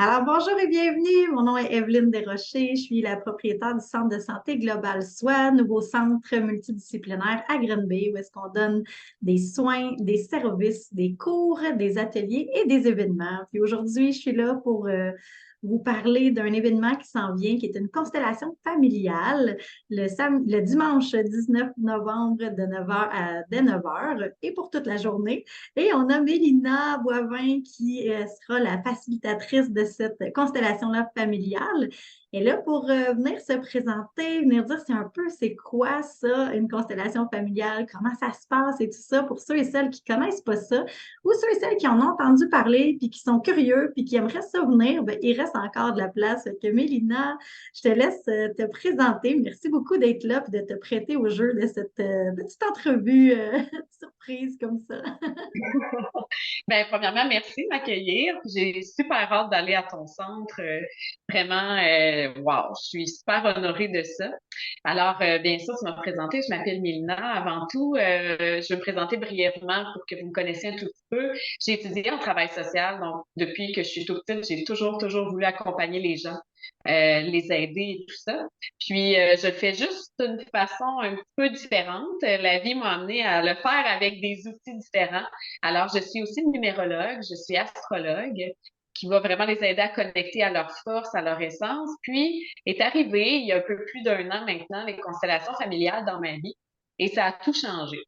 Alors, bonjour et bienvenue. Mon nom est Evelyne Desrochers. Je suis la propriétaire du Centre de santé Global Soi, nouveau centre multidisciplinaire à Granby, où est-ce qu'on donne des soins, des services, des cours, des ateliers et des événements. Puis aujourd'hui, je suis là pour vous parler d'un événement qui s'en vient, qui est une constellation familiale le dimanche 19 novembre de 9 heures dès 9 heures et pour toute la journée. Et on a Mélina Boivin qui sera la facilitatrice de cette constellation-là familiale. Et là, pour venir se présenter, venir dire c'est quoi ça, une constellation familiale, comment ça se passe et tout ça, pour ceux et celles qui ne connaissent pas ça, ou ceux et celles qui en ont entendu parler, puis qui sont curieux, puis qui aimeraient se souvenir, ben, il reste encore de la place. Que Mélina, je te laisse te présenter. Merci beaucoup d'être là et de te prêter au jeu de cette petite entrevue surprise comme ça. Ben, premièrement, merci de m'accueillir. J'ai super hâte d'aller à ton centre. Vraiment, wow, je suis super honorée de ça. Alors, bien sûr, tu m'as présenté. Je m'appelle Mélina. Avant tout, je vais me présenter brièvement pour que vous me connaissiez un tout petit peu. J'ai étudié en travail social, donc depuis que je suis toute petite, j'ai toujours voulu accompagner les gens, les aider et tout ça. Puis, je le fais juste d'une façon un petit peu différente. La vie m'a amené à le faire avec des outils différents. Alors, je suis aussi numérologue, je suis astrologue qui va vraiment les aider à connecter à leur force, à leur essence. Puis, est arrivé, il y a un peu plus d'un an maintenant, les constellations familiales dans ma vie et ça a tout changé.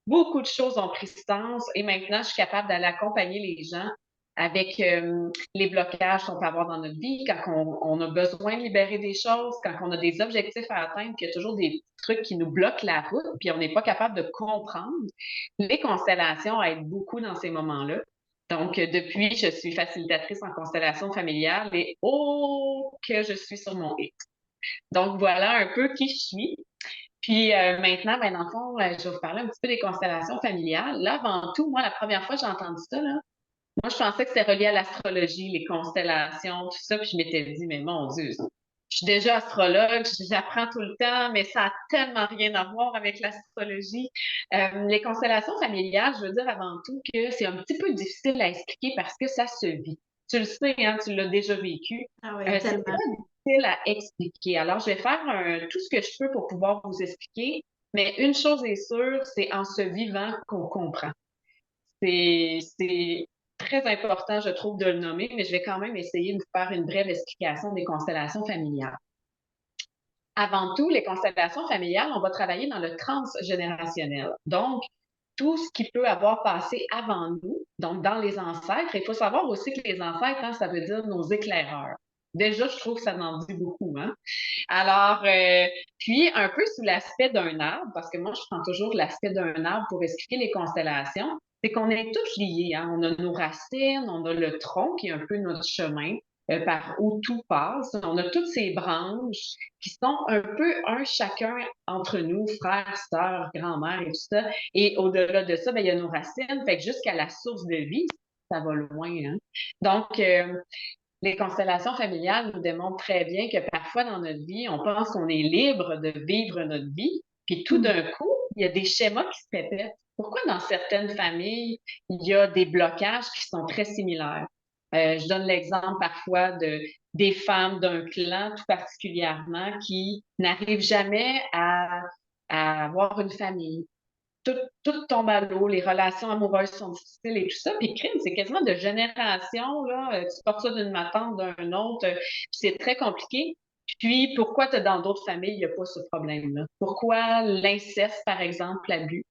Beaucoup de choses ont pris sens et maintenant, je suis capable d'aller accompagner les gens avec les blocages qu'on peut avoir dans notre vie, quand on a besoin de libérer des choses, quand on a des objectifs à atteindre, qu'il y a toujours des trucs qui nous bloquent la route, puis on n'est pas capable de comprendre. Les constellations aident beaucoup dans ces moments-là. Donc, depuis, je suis facilitatrice en constellation familiale et oh, que je suis sur mon X. Donc, voilà un peu qui je suis. Puis maintenant, ben, dans le fond, je vais vous parler un petit peu des constellations familiales. Là, avant tout, moi, la première fois que j'ai entendu ça, là, moi, je pensais que c'était relié à l'astrologie, les constellations, tout ça. Puis je m'étais dit, mais mon Dieu, je suis déjà astrologue, j'apprends tout le temps, mais ça a tellement rien à voir avec l'astrologie. Les constellations familiales, je veux dire avant tout que c'est un petit peu difficile à expliquer parce que ça se vit. Tu le sais, hein, tu l'as déjà vécu. Ah oui, C'est tellement. très difficile à expliquer. Alors, je vais faire tout ce que je peux pour pouvoir vous expliquer, mais une chose est sûre, c'est en se vivant qu'on comprend. C'est très important, je trouve, de le nommer, mais je vais quand même essayer de vous faire une brève explication des constellations familiales. Avant tout, les constellations familiales, on va travailler dans le transgénérationnel. Donc, tout ce qui peut avoir passé avant nous, donc dans les ancêtres. Il faut savoir aussi que les ancêtres, hein, ça veut dire nos éclaireurs. Déjà, je trouve que ça en dit beaucoup, hein? Alors, puis un peu sous l'aspect d'un arbre, parce que moi, je prends toujours l'aspect d'un arbre pour expliquer les constellations, c'est qu'on est tous liés, hein? On a nos racines, on a le tronc qui est un peu notre chemin par où tout passe. On a toutes ces branches qui sont un peu un chacun entre nous, frères, sœurs, grand-mère et tout ça. Et au-delà de ça, ben, il y a nos racines. Fait que jusqu'à la source de vie, ça va loin, hein? Donc, les constellations familiales nous démontrent très bien que parfois dans notre vie, on pense qu'on est libre de vivre notre vie, puis tout Hmm. d'un coup, il y a des schémas qui se répètent. Pourquoi dans certaines familles, il y a des blocages qui sont très similaires? Je donne l'exemple parfois des femmes d'un clan tout particulièrement qui n'arrivent jamais à avoir une famille, tout tombe à l'eau, les relations amoureuses sont difficiles et tout ça. Puis crime, c'est quasiment de génération, là. Tu portes ça d'une matante, d'un autre, puis c'est très compliqué. Puis pourquoi dans d'autres familles, il n'y a pas ce problème-là? Pourquoi l'inceste, par exemple, l'abus,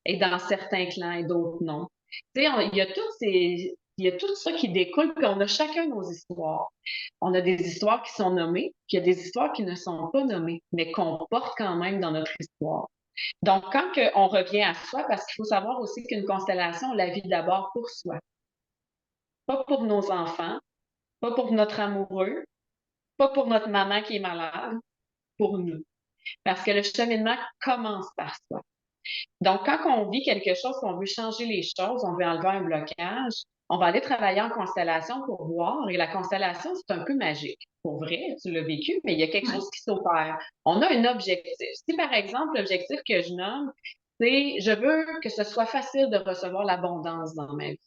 est dans certains clans et d'autres non? Tu sais, il y a il y a tout ça qui découle, puis on a chacun nos histoires. On a des histoires qui sont nommées, puis il y a des histoires qui ne sont pas nommées, mais qu'on porte quand même dans notre histoire. Donc, quand on revient à soi, parce qu'il faut savoir aussi qu'une constellation, on la vit d'abord pour soi, pas pour nos enfants, pas pour notre amoureux, pas pour notre maman qui est malade, pour nous. Parce que le cheminement commence par soi. Donc, quand on vit quelque chose, qu'on veut changer les choses, on veut enlever un blocage, on va aller travailler en constellation pour voir. Et la constellation, c'est un peu magique. Pour vrai, tu l'as vécu, mais il y a quelque Ouais. chose qui s'opère. On a un objectif. Si, par exemple, l'objectif que je nomme, c'est je veux que ce soit facile de recevoir l'abondance dans ma vie.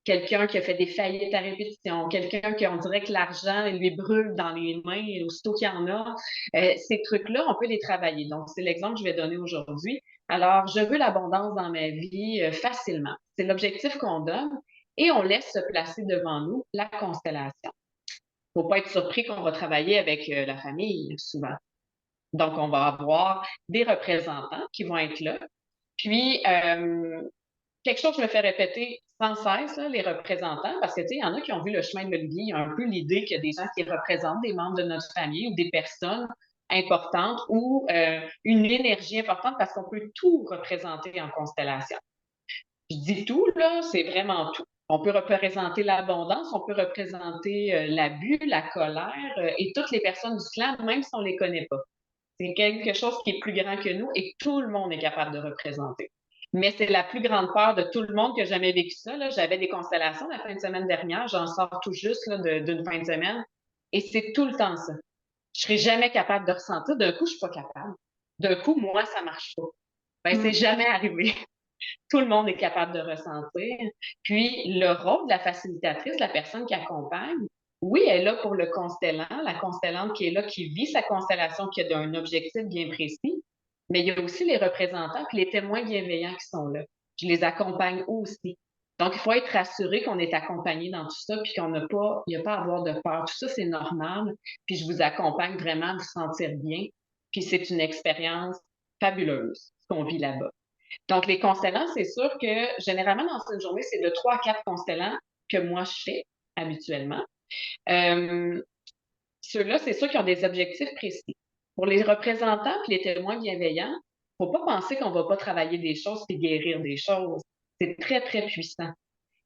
quelqu'un qui a fait des faillites à répétition, quelqu'un qui, on dirait que l'argent lui brûle dans les mains aussitôt qu'il y en a. Ces trucs-là, on peut les travailler. Donc, c'est l'exemple que je vais donner aujourd'hui. Alors, je veux l'abondance dans ma vie facilement. C'est l'objectif qu'on donne et on laisse se placer devant nous la constellation. Faut pas être surpris qu'on va travailler avec la famille, souvent. Donc, on va avoir des représentants qui vont être là. Puis, quelque chose que je me fais répéter sans cesse, là, les représentants, parce que, tu sais, il y en a qui ont vu le chemin de l'Olivier, il y a un peu l'idée qu'il y a des gens qui représentent des membres de notre famille ou des personnes importantes ou une énergie importante parce qu'on peut tout représenter en constellation. Je dis tout, là, c'est vraiment tout. On peut représenter l'abondance, on peut représenter l'abus, la colère et toutes les personnes du clan, même si on les connaît pas. C'est quelque chose qui est plus grand que nous et tout le monde est capable de représenter. Mais c'est la plus grande peur de tout le monde que j'ai jamais vécu ça. Là. J'avais des constellations la fin de semaine dernière, j'en sors tout juste là, d'une fin de semaine, et c'est tout le temps ça. Je serais jamais capable de ressentir. D'un coup, je suis pas capable. D'un coup, moi, ça marche pas. Ben, c'est jamais arrivé. Tout le monde est capable de ressentir. Puis, le rôle de la facilitatrice, la personne qui accompagne, oui, elle est là pour le constellant, la constellante qui est là, qui vit sa constellation, qui a un objectif bien précis, mais il y a aussi les représentants puis les témoins bienveillants qui sont là. Je les accompagne aussi. Donc, il faut être rassuré qu'on est accompagné dans tout ça, puis qu'on n'a pas, il n'y a pas à avoir de peur. Tout ça, c'est normal. Puis je vous accompagne vraiment à vous sentir bien. Puis c'est une expérience fabuleuse, ce qu'on vit là-bas. Donc, les constellants, c'est sûr que généralement, dans une journée, c'est de 3 à 4 constellants que moi, je fais habituellement. Euh, Ceux-là, c'est sûr qu'ils ont des objectifs précis. Pour les représentants et les témoins bienveillants, faut pas penser qu'on va pas travailler des choses et guérir des choses. C'est très, très puissant.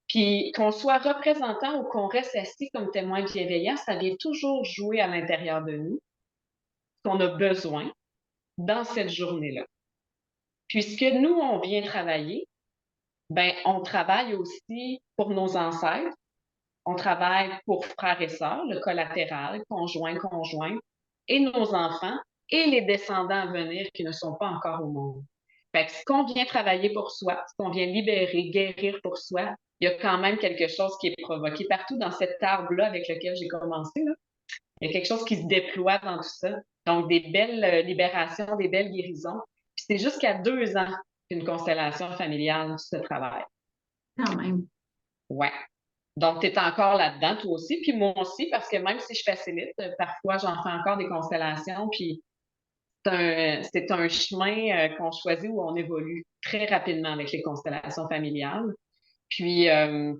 Puis qu'on soit représentant ou qu'on reste assis comme témoin bienveillant, ça vient toujours jouer à l'intérieur de nous, ce qu'on a besoin dans cette journée-là. Puisque nous, on vient travailler, ben, on travaille aussi pour nos ancêtres, on travaille pour frères et sœurs, le collatéral, conjoint, conjoint, et nos enfants et les descendants à venir qui ne sont pas encore au monde. Fait que ce qu'on vient travailler pour soi, ce qu'on vient libérer, guérir pour soi, il y a quand même quelque chose qui est provoqué partout dans cet arbre-là avec lequel j'ai commencé. Là. Il y a quelque chose qui se déploie dans tout ça. Donc, des belles libérations, des belles guérisons. Puis c'est jusqu'à 2 ans qu'une constellation familiale se travaille. Quand même. Ouais. Donc, tu es encore là-dedans, toi aussi, puis moi aussi, parce que même si je facilite, parfois j'en fais encore des constellations, puis c'est un chemin qu'on choisit où on évolue très rapidement avec les constellations familiales. Puis,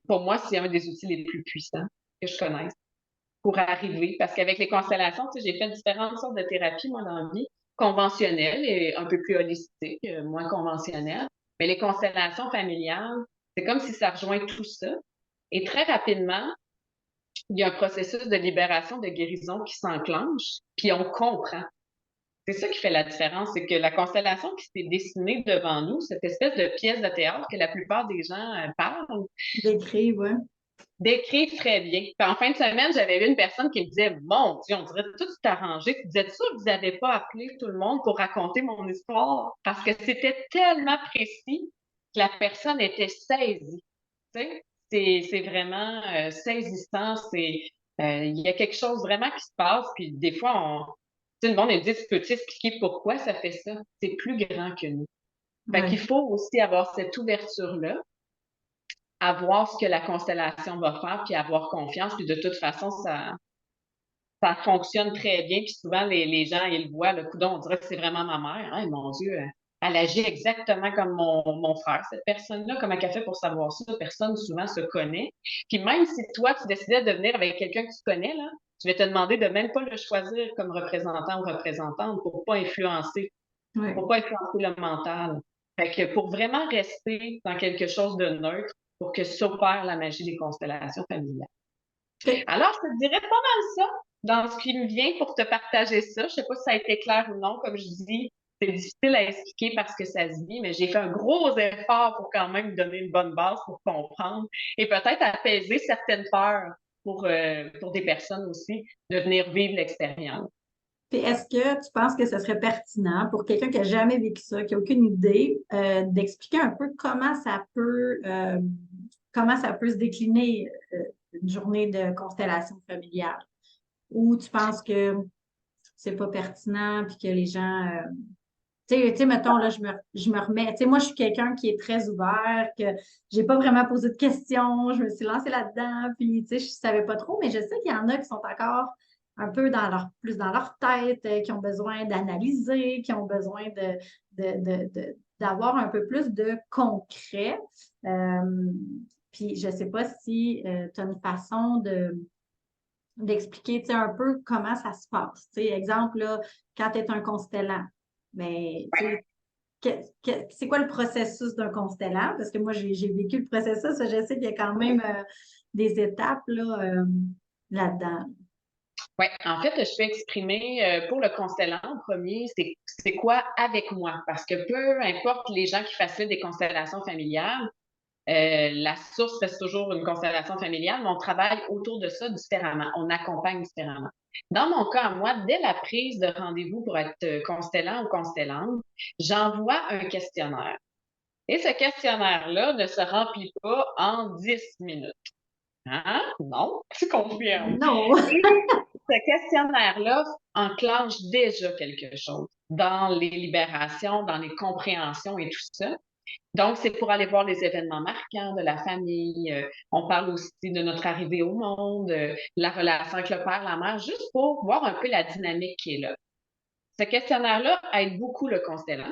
pour moi, c'est un des outils les plus puissants que je connaisse pour arriver, parce qu'avec les constellations, tu sais, j'ai fait différentes sortes de thérapies, moi, dans la vie, conventionnelles et un peu plus holistiques, moins conventionnelles. Mais les constellations familiales, c'est comme si ça rejoint tout ça. Et très rapidement, il y a un processus de libération, de guérison qui s'enclenche, puis on comprend. C'est ça qui fait la différence, c'est que la constellation qui s'est dessinée devant nous, cette espèce de pièce de théâtre que la plupart des gens parlent, Décrire, ouais. décrivent très bien. Puis en fin de semaine, j'avais vu une personne qui me disait, mon Dieu, on dirait que tout s'est arrangé. Vous êtes sûr que vous n'avez pas appelé tout le monde pour raconter mon histoire? Parce que c'était tellement précis que la personne était saisie. Tu sais? C'est vraiment saisissant. Il y a quelque chose vraiment qui se passe. Puis des fois, tout le monde me dit, peux-tu expliquer pourquoi ça fait ça? C'est plus grand que nous. Fait qu'il Ouais. faut aussi avoir cette ouverture-là, à voir ce que la constellation va faire, puis avoir confiance. Puis de toute façon, ça fonctionne très bien. Puis souvent, les gens, ils le voient, le coudon, on dirait que c'est vraiment ma mère. Hein, mon Dieu, elle agit exactement comme mon frère. Cette personne-là, comment elle a fait pour savoir ça? Personne souvent se connaît. Puis même si toi, tu décidais de venir avec quelqu'un que tu connais, là, je vais te demander de même pas le choisir comme représentant ou représentante Ouais. pour pas influencer le mental. Fait que pour vraiment rester dans quelque chose de neutre, pour que s'opère la magie des constellations familiales. OK. Alors, je te dirais pas mal ça dans ce qui me vient pour te partager ça. Je sais pas si ça a été clair ou non. Comme je dis, c'est difficile à expliquer parce que ça se vit, mais j'ai fait un gros effort pour quand même donner une bonne base pour comprendre et peut-être apaiser certaines peurs pour des personnes aussi de venir vivre l'expérience. Puis est-ce que tu penses que ce serait pertinent pour quelqu'un qui n'a jamais vécu ça, qui n'a aucune idée, d'expliquer un peu comment ça peut comment ça peut se décliner une journée de constellation familiale? Ou tu penses que c'est pas pertinent puis que les gens tu sais, mettons, là, je me remets. Tu sais, moi, je suis quelqu'un qui est très ouvert, que j'ai pas vraiment posé de questions, je me suis lancée là-dedans, puis, tu sais, je savais pas trop, mais je sais qu'il y en a qui sont encore un peu plus dans leur tête, qui ont besoin d'analyser, qui ont besoin d'avoir un peu plus de concret. Euh, puis, je sais pas si tu as une façon d'expliquer, tu sais, un peu comment ça se passe. Tu sais, exemple, là, quand tu es un constellant, mais tu sais, c'est quoi le processus d'un constellant? Parce que moi, j'ai vécu le processus, je sais qu'il y a quand même des étapes là, là-dedans. Oui, en fait, je peux exprimer pour le constellant en premier, c'est quoi avec moi? Parce que peu importe les gens qui facilitent des constellations familiales, la source reste toujours une constellation familiale, mais on travaille autour de ça différemment. On accompagne différemment. Dans mon cas, moi, dès la prise de rendez-vous pour être constellant ou constellante, j'envoie un questionnaire. Et ce questionnaire-là ne se remplit pas en 10 minutes. Hein? Non, tu confirmes. Non! Et ce questionnaire-là enclenche déjà quelque chose dans les libérations, dans les compréhensions et tout ça. Donc, c'est pour aller voir les événements marquants de la famille. On parle aussi de notre arrivée au monde, la relation avec le père, la mère, juste pour voir un peu la dynamique qui est là. Ce questionnaire-là aide beaucoup le constellant.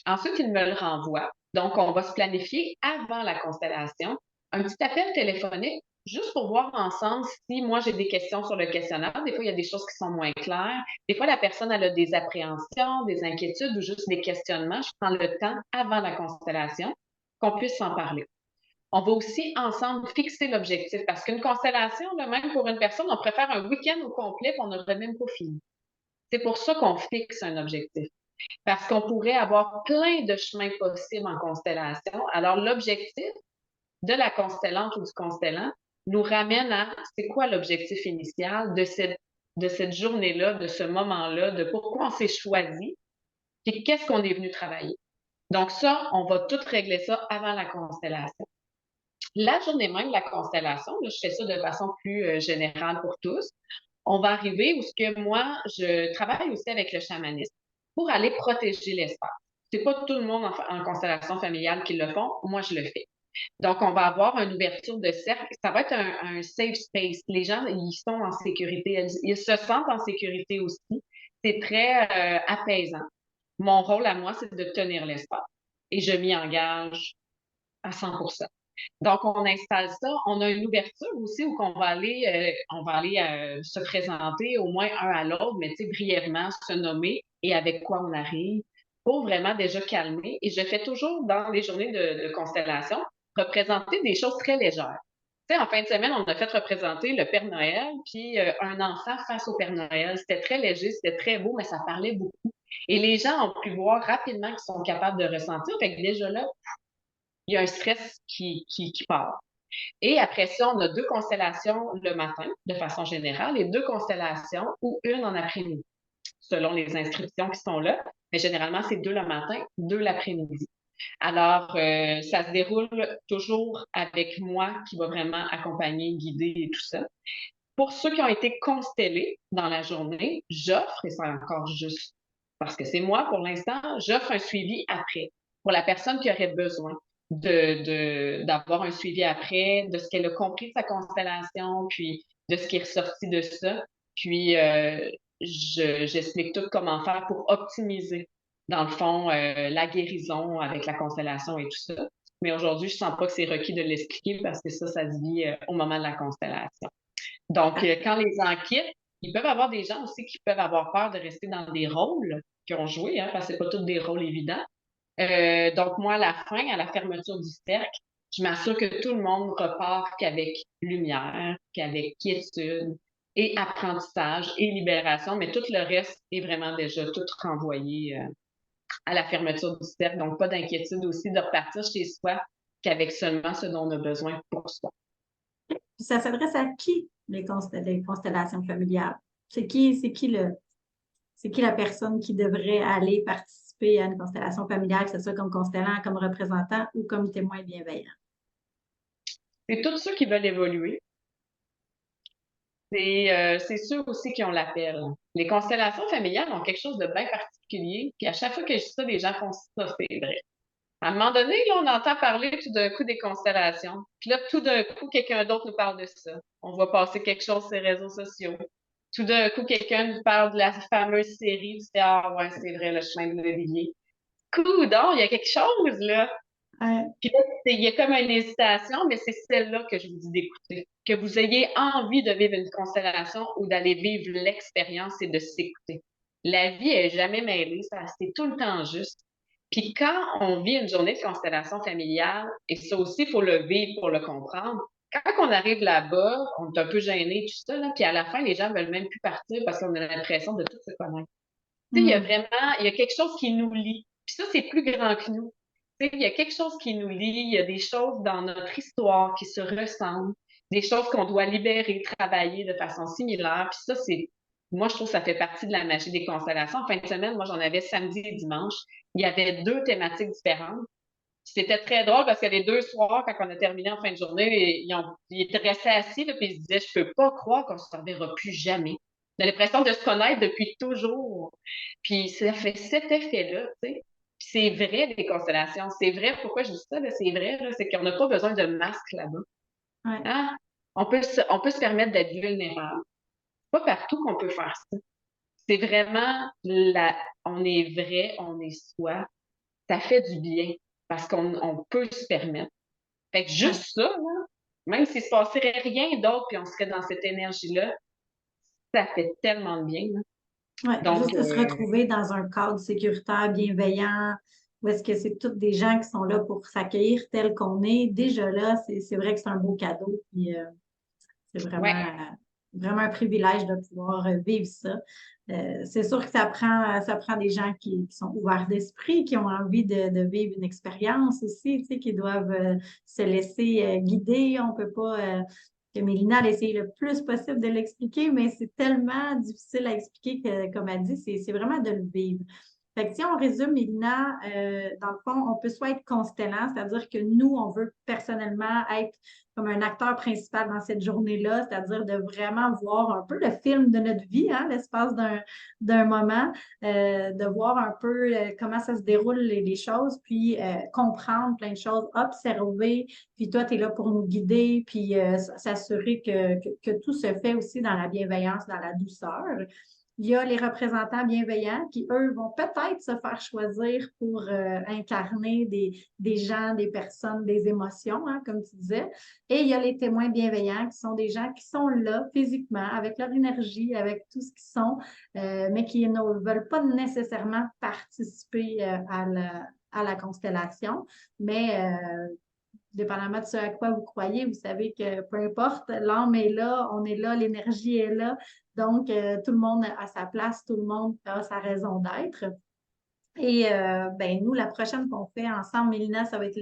Ensuite, il me le renvoie. Donc, on va se planifier avant la constellation un petit appel téléphonique juste pour voir ensemble si moi j'ai des questions sur le questionnaire. Des fois, il y a des choses qui sont moins claires. Des fois, la personne elle a des appréhensions, des inquiétudes ou juste des questionnements. Je prends le temps avant la constellation qu'on puisse s'en parler. On va aussi ensemble fixer l'objectif parce qu'une constellation, là, même pour une personne, on préfère un week-end au complet et on n'aurait même pas fini. C'est pour ça qu'on fixe un objectif. Parce qu'on pourrait avoir plein de chemins possibles en constellation. Alors, l'objectif de la constellante ou du constellant nous ramène à c'est quoi l'objectif initial de cette journée-là, de ce moment-là, de pourquoi on s'est choisi, et qu'est-ce qu'on est venu travailler. Donc ça, on va tout régler ça avant la constellation. La journée même de la constellation, là, je fais ça de façon plus générale pour tous, on va arriver où ce que moi, je travaille aussi avec le chamanisme pour aller protéger l'espace. C'est pas tout le monde en constellation familiale qui le font, moi je le fais. Donc, on va avoir une ouverture de cercle. Ça va être un safe space. Les gens, ils sont en sécurité. Ils se sentent en sécurité aussi. C'est très apaisant. Mon rôle à moi, c'est de tenir l'espace. Et je m'y engage à 100%. Donc, on installe ça. On a une ouverture aussi où on va aller se présenter au moins un à l'autre, mais tu sais, brièvement, se nommer et avec quoi on arrive pour vraiment déjà calmer. Et je fais toujours dans les journées de constellation représenter des choses très légères. Tu sais, en fin de semaine, on a fait représenter le Père Noël, puis un enfant face au Père Noël. C'était très léger, c'était très beau, mais ça parlait beaucoup. Et les gens ont pu voir rapidement qu'ils sont capables de ressentir. Fait que déjà là, il y a un stress qui part. Et après ça, on a deux constellations le matin, de façon générale, et deux constellations ou une en après-midi, selon les inscriptions qui sont là. Mais généralement, c'est deux le matin, deux l'après-midi. Alors, ça se déroule toujours avec moi qui va vraiment accompagner, guider et tout ça. Pour ceux qui ont été constellés dans la journée, j'offre, et c'est encore juste parce que c'est moi pour l'instant, j'offre un suivi après pour la personne qui aurait besoin d'avoir un suivi après, de ce qu'elle a compris de sa constellation, puis de ce qui est ressorti de ça. Puis, j'explique tout comment faire pour optimiser, dans le fond, la guérison avec la constellation et tout ça. Mais aujourd'hui, je sens pas que c'est requis de l'expliquer parce que ça se vit au moment de la constellation. Donc, quand les gens quittent, ils peuvent avoir des gens aussi qui peuvent avoir peur de rester dans des rôles qu'ils ont joués, hein, parce que c'est pas tous des rôles évidents. Donc, moi, à la fin, à la fermeture du cercle, je m'assure que tout le monde repart qu'avec lumière, qu'avec quiétude et apprentissage et libération, mais tout le reste est vraiment déjà tout renvoyé à la fermeture du cercle. Donc, pas d'inquiétude aussi de repartir chez soi qu'avec seulement ce dont on a besoin pour soi. Puis ça s'adresse à qui, les constellations familiales? C'est qui la personne qui devrait aller participer à une constellation familiale, que ce soit comme constellant, comme représentant ou comme témoin bienveillant? C'est tous ceux qui veulent évoluer. C'est ceux aussi qui ont l'appel. Les constellations familiales ont quelque chose de bien particulier. Puis à chaque fois que je dis ça, les gens font ça, c'est vrai. À un moment donné, là, on entend parler tout d'un coup des constellations. Puis là, tout d'un coup, quelqu'un d'autre nous parle de ça. On va passer quelque chose sur les réseaux sociaux. Tout d'un coup, quelqu'un nous parle de la fameuse série. Tu fais, ah ouais, c'est vrai, le chemin de l'Olivier. Coudon, il y a quelque chose, là. Ouais. Puis là, il y a comme une hésitation, mais c'est celle-là que je vous dis d'écouter. Que vous ayez envie de vivre une constellation ou d'aller vivre l'expérience et de s'écouter. La vie est jamais mêlée, ça, c'est tout le temps juste. Puis quand on vit une journée de constellation familiale, et ça aussi, il faut le vivre pour le comprendre, quand on arrive là-bas, on est un peu gêné, tout ça, là, puis à la fin, les gens veulent même plus partir parce qu'on a l'impression de tout se connaître. Tu sais, il y a Mm. vraiment, il y a quelque chose qui nous lie. Puis ça, c'est plus grand que nous. Tu sais, il y a quelque chose qui nous lie, il y a des choses dans notre histoire qui se ressemblent, des choses qu'on doit libérer, travailler de façon similaire. Puis ça, moi, je trouve que ça fait partie de la magie des constellations. En fin de semaine, moi, j'en avais samedi et dimanche. Il y avait deux thématiques différentes. C'était très drôle parce que les deux soirs, quand on a terminé en fin de journée, ils étaient restés assis, là, puis ils se disaient, je peux pas croire qu'on se reverra plus jamais. On a l'impression de se connaître depuis toujours. Puis ça fait cet effet-là, tu sais. Puis c'est vrai, les constellations. C'est vrai, pourquoi je dis ça, là, c'est vrai, là, c'est qu'on n'a pas besoin de masque là-bas. Ouais. Hein? On peut se permettre d'être vulnérable. Pas partout qu'on peut faire ça. C'est vraiment on est vrai, on est soi. Ça fait du bien parce qu'on peut se permettre. Fait que Ouais. juste ça, là, même s'il se passerait rien d'autre puis on serait dans cette énergie-là, ça fait tellement de bien, là. Ouais, Donc, juste de se retrouver dans un cadre sécuritaire, bienveillant, où est-ce que c'est tous des gens qui sont là pour s'accueillir tel qu'on est. Déjà là, c'est vrai que c'est un beau cadeau. Puis c'est ouais, vraiment un privilège de pouvoir vivre ça. C'est sûr que ça prend des gens qui sont ouverts d'esprit, qui ont envie de vivre une expérience aussi, tu sais, qui doivent se laisser guider. On peut pas, que Mélina a essayé le plus possible de l'expliquer, mais c'est tellement difficile à expliquer que, comme elle dit, c'est vraiment de le vivre. Fait que si on résume, Mélina, dans le fond, on peut soit être constellant, c'est-à-dire que nous, on veut personnellement être comme un acteur principal dans cette journée-là, c'est-à-dire de vraiment voir un peu le film de notre vie, hein, l'espace d'un moment, de voir un peu comment ça se déroule les choses, puis comprendre plein de choses, observer, puis toi, tu es là pour nous guider, puis s'assurer que tout se fait aussi dans la bienveillance, dans la douceur. Il y a les représentants bienveillants qui, eux, vont peut-être se faire choisir pour incarner des gens, des personnes, des émotions, hein, comme tu disais. Et il y a les témoins bienveillants qui sont des gens qui sont là physiquement, avec leur énergie, avec tout ce qu'ils sont, mais qui ne veulent pas nécessairement participer à la constellation. Mais dépendamment de ce à quoi vous croyez, vous savez que peu importe, l'âme est là, on est là, l'énergie est là. Donc, tout le monde a sa place, tout le monde a sa raison d'être. Et ben, nous, la prochaine qu'on fait ensemble, Mélina, ça va être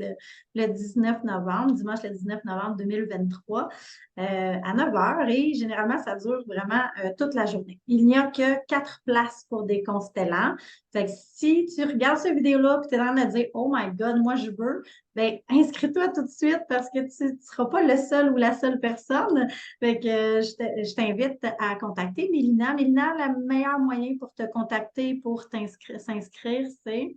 le 19 novembre, dimanche le 19 novembre 2023, à 9 heures. Et généralement, ça dure vraiment toute la journée. Il n'y a que 4 places pour des constellants. Fait que si tu regardes cette vidéo-là et tu es en train de dire Oh my God, moi je veux, ben inscris-toi tout de suite parce que tu ne seras pas le seul ou la seule personne. Fait que je t'invite à contacter Mélina. Mélina, le meilleur moyen pour te contacter, pour s'inscrire, c'est.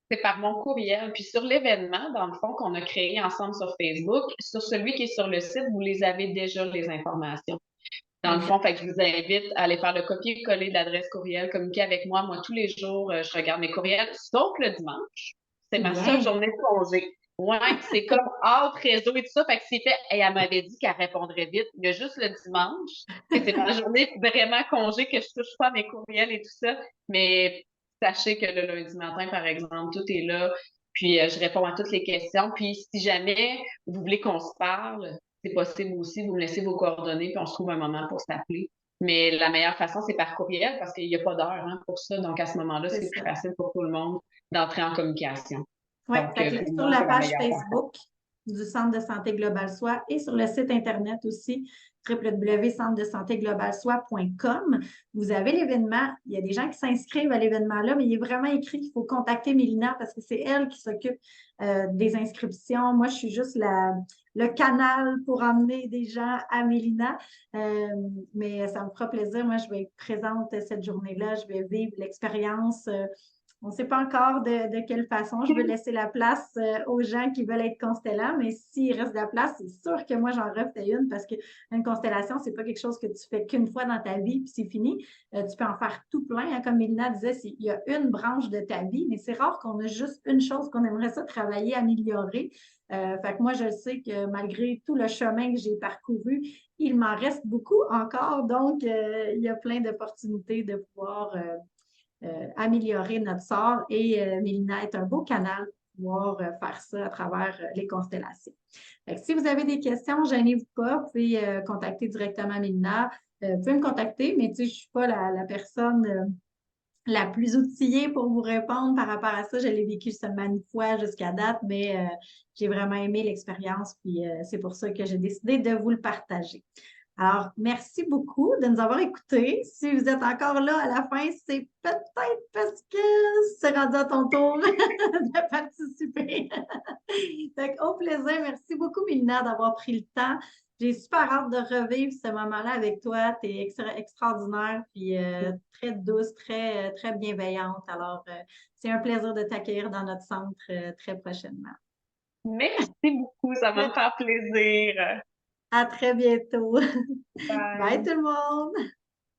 c'est par mon courriel. Puis sur l'événement, dans le fond, qu'on a créé ensemble sur Facebook, sur celui qui est sur le site, vous les avez déjà les informations. Dans le fond, Exact. fait que je vous invite à aller faire le copier-coller de l'adresse courriel, communiquer avec moi. Moi, tous les jours, je regarde mes courriels, sauf le dimanche. C'est ma seule Bien. journée de congé. Ouais, c'est comme hors réseau et tout ça. Fait que c'est fait. Et elle m'avait dit qu'elle répondrait vite. Il y a juste le dimanche. C'est ma journée vraiment congé que je touche pas à mes courriels et tout ça. Mais sachez que le lundi matin, par exemple, tout est là. Puis je réponds à toutes les questions. Puis si jamais vous voulez qu'on se parle, c'est possible aussi. Vous me laissez vos coordonnées, puis on se trouve un moment pour s'appeler. Mais la meilleure façon, c'est par courriel parce qu'il n'y a pas d'heure hein, pour ça. Donc, à ce moment-là, C'est c'est plus ça. facile pour tout le monde d'entrer en communication. Oui, Donc, fait que pour sur moi, la c'est la page meilleure façon. Facebook, du Centre de santé Global Soi et sur le site Internet aussi, www.centredesantéglobalsoi.com. Vous avez l'événement. Il y a des gens qui s'inscrivent à l'événement-là, mais il est vraiment écrit qu'il faut contacter Mélina parce que c'est elle qui s'occupe des inscriptions. Moi, je suis juste le canal pour emmener des gens à Mélina. Mais ça me fera plaisir. Moi, je vais être présente cette journée-là. Je vais vivre l'expérience. On ne sait pas encore de quelle façon. Je veux laisser la place aux gens qui veulent être constellants, mais s'il reste de la place, c'est sûr que moi, j'en refais une parce qu'une constellation, ce n'est pas quelque chose que tu fais qu'une fois dans ta vie, puis c'est fini. Tu peux en faire tout plein. Hein. Comme Mélina disait, il y a une branche de ta vie, mais c'est rare qu'on a juste une chose qu'on aimerait ça travailler, améliorer. Fait que moi, je sais que malgré tout le chemin que j'ai parcouru, il m'en reste beaucoup encore. Donc, il y a plein d'opportunités de pouvoir améliorer notre sort et Mélina est un beau canal pour pouvoir faire ça à travers les constellations. Fait que si vous avez des questions, gênez-vous pas, vous pouvez contacter directement Mélina. Vous pouvez me contacter, mais tu sais, je ne suis pas la personne la plus outillée pour vous répondre par rapport à ça. Je l'ai vécu seulement une fois jusqu'à date, mais j'ai vraiment aimé l'expérience, puis c'est pour ça que j'ai décidé de vous le partager. Alors, merci beaucoup de nous avoir écoutés. Si vous êtes encore là à la fin, c'est peut-être parce que c'est rendu à ton tour de participer. Donc, au plaisir. Merci beaucoup, Mélina, d'avoir pris le temps. J'ai super hâte de revivre ce moment-là avec toi. Tu es extraordinaire, puis très douce, très bienveillante. Alors, c'est un plaisir de t'accueillir dans notre centre très prochainement. Merci beaucoup, ça va me faire plaisir. À très bientôt. Bye Bye. tout le monde!